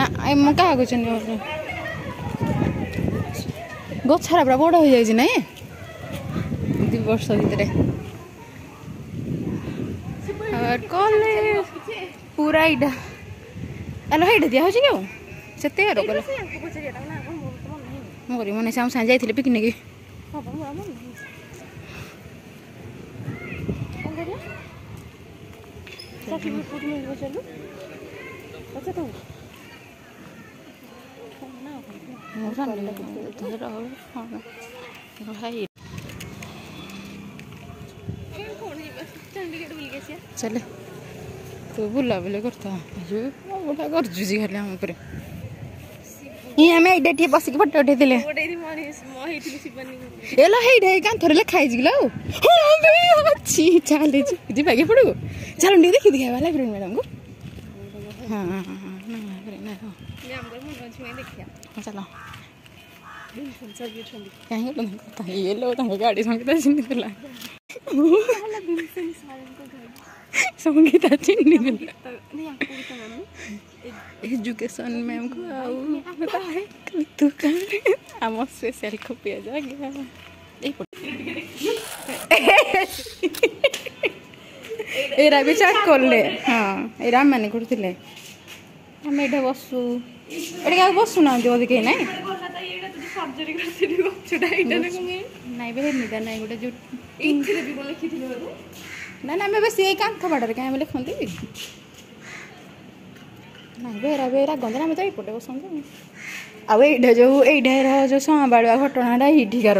ना म कहाँ को गछरा पूरा बड़ हो जाए ना 2 वर्ष भितर कॉलेज पूरा इटा एलो हेड दिया होची क्यों सेते रो कल मोरी मने साम सां जाइथिले पिकनिक चले तो बुला बुला करता बुला कर जुजी खाली हम ऊपर ये हमें एडे बस के फोटो उठे दिले एला हेडे कान थरे ले खाइ जिगला हां बे अच्छी चले जी भागे पड़ो चलो नहीं देखि दिखावा लाइब्रेरी मैडम को हां ना ना मैं हमर मन छुए देखिया चलो कहीं तो ये लो तंग गाड़ी संगीता चिन्नी दिला संगीता चिन्नी दिला एजुकेशन मैम को आउ पता है तू कर हम स्पेशल कॉपी आ जाएगा एरा भी चेक कर ले हां एरा माने करथिले हम एडे बसु एडे का बसु ना जो देखे नहीं सर्जरी करथिली छोटा इटा ने कमे नाही बे निदा नाही गोटे जो इनथिले भी लिखिथिले ना ना मैं बस ये काम खबाडर का हम लिखंती नहीं बेरा गंजना में तो एपटे बसंत आ एडे जो संबाड़ुआ घटना एठिकार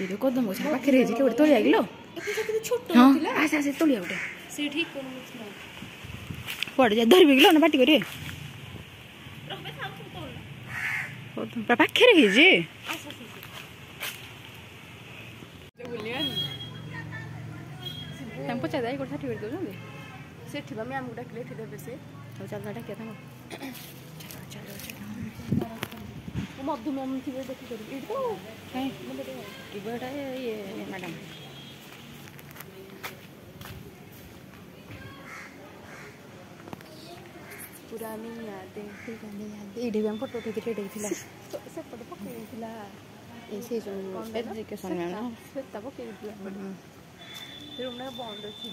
ये कदम गछ पाखे के तोलिया गिलो हाँ आसे आसे तोलिया गोटे से ठीक पड़ जा धरबी गिलो ना बाटी करे पाखे रही पचा जाए गोटे साठी दौरान सेठी बा मैम गुडा क्लेट देबे से तो चल डाटा के था चलो चलो वो मधु मैम थी देखि कर ई तो है की बड़ा ये मैडम पुरानी यादें इडी हम फोटो उठे के देखिला से फोटो पके दिला ऐसे जो एजुकेशन में ना सेता पके दिला रूम में बंद अछि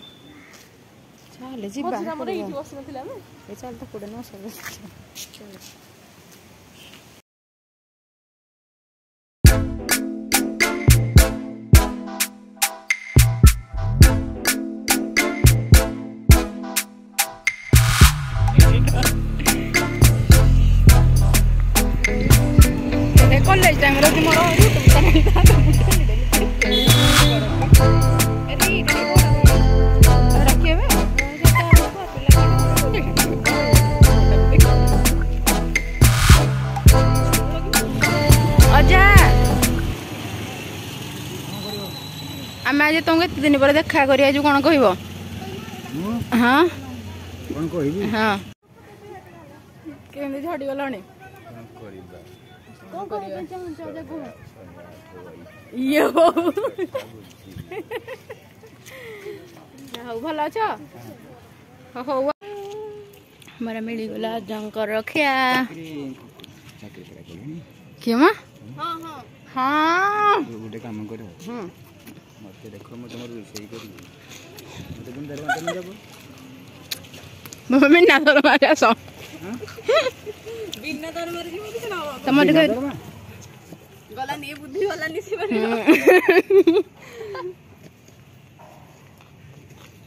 चले जी बाहर हमर एठी बस नथिला ना ए चल त कोडे न सब कॉलेज टाइम रो मोर यूट्यूब आम आज तुमको एत दिन पर देखा करिया जो कौन कहब हाँ कौन कहबी हाँ केंदे झड़ी गलानी यो भल अछ हो हमारा मिलगला जंकर रखिया किए मां हां हां हां गोटे काम कर मते देखो म तमर सही करी मते दिन दरवाजा में जाबो मम्मी ना दर मारा सो बिना दर मार जी मते ना तमर गला नहीं बुद्धि वाला नहीं से बने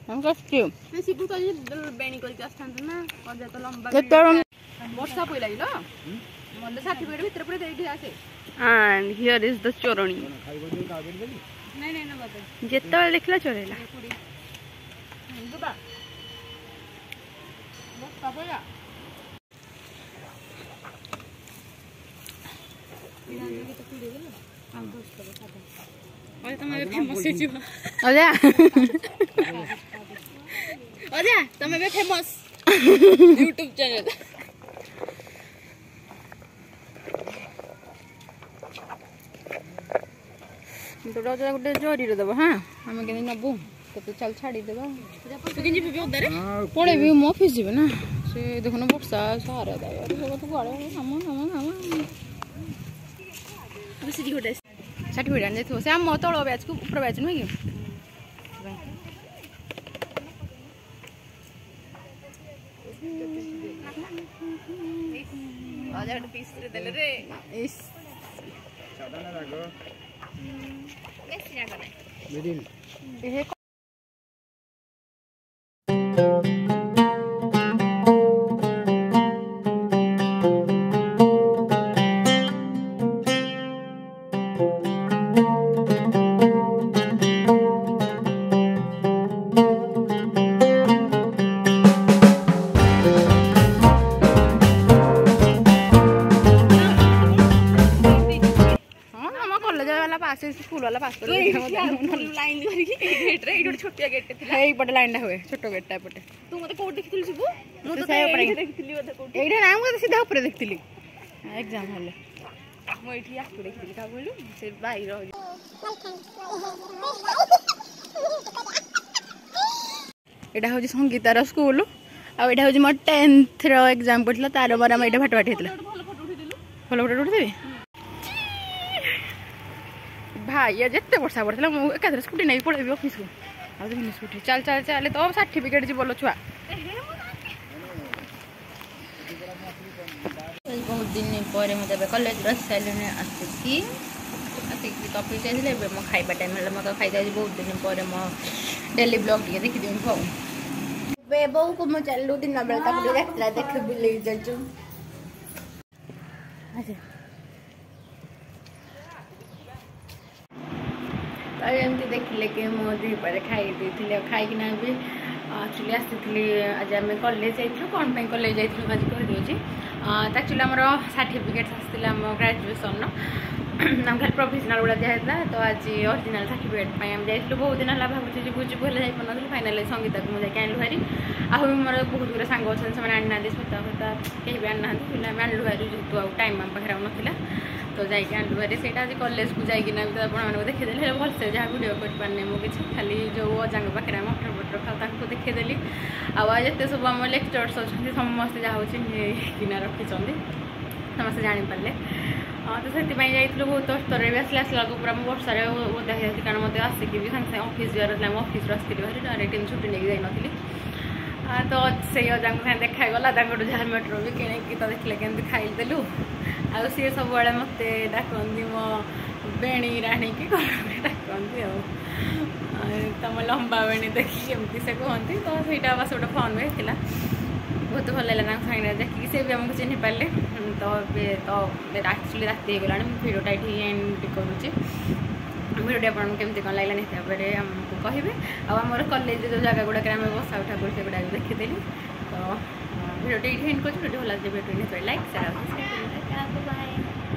हम कष्ट मैं सिबु तो बेणी करके आस्थान ना और जा तो लंबा वर्षा पई लागिलो मल्ले सर्टिफिकेट भीतर पूरे देठी आसे एंड हियर इज द चोरणी नहीं नहीं ना बता जेता देखला चोरेला दुबा बस पापया तुम्हें फेमस तुम्हें फेमस यूट्यूब चैनल तो गोटे जरी दब हाँ आम के नबू तो चल छाड़ी देवा पड़े भी मो ऑफिस जी ना से देखुन वर्षा सारे सर्टिफिकेट आनी जाइए से आम तल बैच को ऊपर बैच नुहे कि स्कूल वाला पास लाइन गेट रे एडो छोटिया गेट थिला एई पटे लाइन हुए छोटो गेट पटे तू मते कोड देखिथिलु सबु मु तो देखिथिली मते कोड एइडा नाम को सीधा ऊपर देखिथिली एग्जाम हले मु एठी आकु देखिथिली का बोलु से भाई रह एडा हो संगीतार स्कूल आ एडा हो मोर 10th रो एग्जाम पड़ला तार बार हम एडा फट फट हेतला फलो फोटो उठी देबी भाई जिते वर्षा पड़ता एकाधर स्कूटी नहीं पड़े ऑफिस को आ स्कूटी चल चल चल तो सर्टिफिकेट जी बोलो छुआ बहुत दिन पर मुझे कॉलेज रही आसिक कपी चाहिए मो खाइबा टाइम है मैं खाई बहुत दिन पर मो डेली ब्लॉग टे देखी दिखाऊँ खाऊ बो को मुझे चलू दिन बेला देख बुले जाऊँ एमती देखिले कि मो दीपर खाई खाई भी एक्चुअली आसी आज आम कॉलेज जाइलु कौन कॉलेज जाइलु आज कहीदे एक्चुअली आम सर्टिफिकेट आसाला आम ग्राजुएसन आम खाली प्रोफेशनल गुड़ा दिखाता तो आज ओरिजिनल सर्टिफिकेट आम जाइलु बहुत दिन है भावुँ जी बुझे बोले जापार फाइनाल संगीता को मुझे आनलु भारी आउ मोर बहुत गुड़ा सांग अच्छे से आना स्मिता फता कहीं भी आना आनलु भारी जेहतु आउ टाइम आम पाखे नाला तो जाकि आनलु भारी से आज कॉलेज को जाइना भी देखीदेली भलसे जहाँ वीडियो करपारे मुझे खाली जो अजा पाखे मटर फटर खाऊ देखीदेली आते सब आम लेक्चर्स अच्छा समस्ते जहाँ चिन्हिना रखी समस्ते जापारे तो से जाइए बहुत स्तर भी आसला पूरा वर्षा ओदा होती कारण मतलब आसिक भी सागे ऑफिस जर ऑफिस आसती भारी डायरेक्ट छुट्टी नहीं जाइनी तो से अजा साथ देखागला जहाँ मेट्रो भी किणी तो देखले केमती खाईदेलु आ सी सब मत डाकती मो बेणी राणी की डाकती तुम लंबा बेणी देखिए एमती से कहती तो सहीटा बस गोटे फन भी होता बहुत भल लगा साइड देखिए से भी आमको चिन्ह पारे तो एक्चुअली राति होगा भिडियोटा ये एंड करुँची भिडियोटी आपको केमती कौन लगे निश्चय आमको कहे आमर कॉलेज जो जगह गुड़ाक बसा उठा कर गुड़ा देखीदेली तो भिडियोटी एंड कर भिडियो भल लगे भिडियो लाइक शेयर बाय।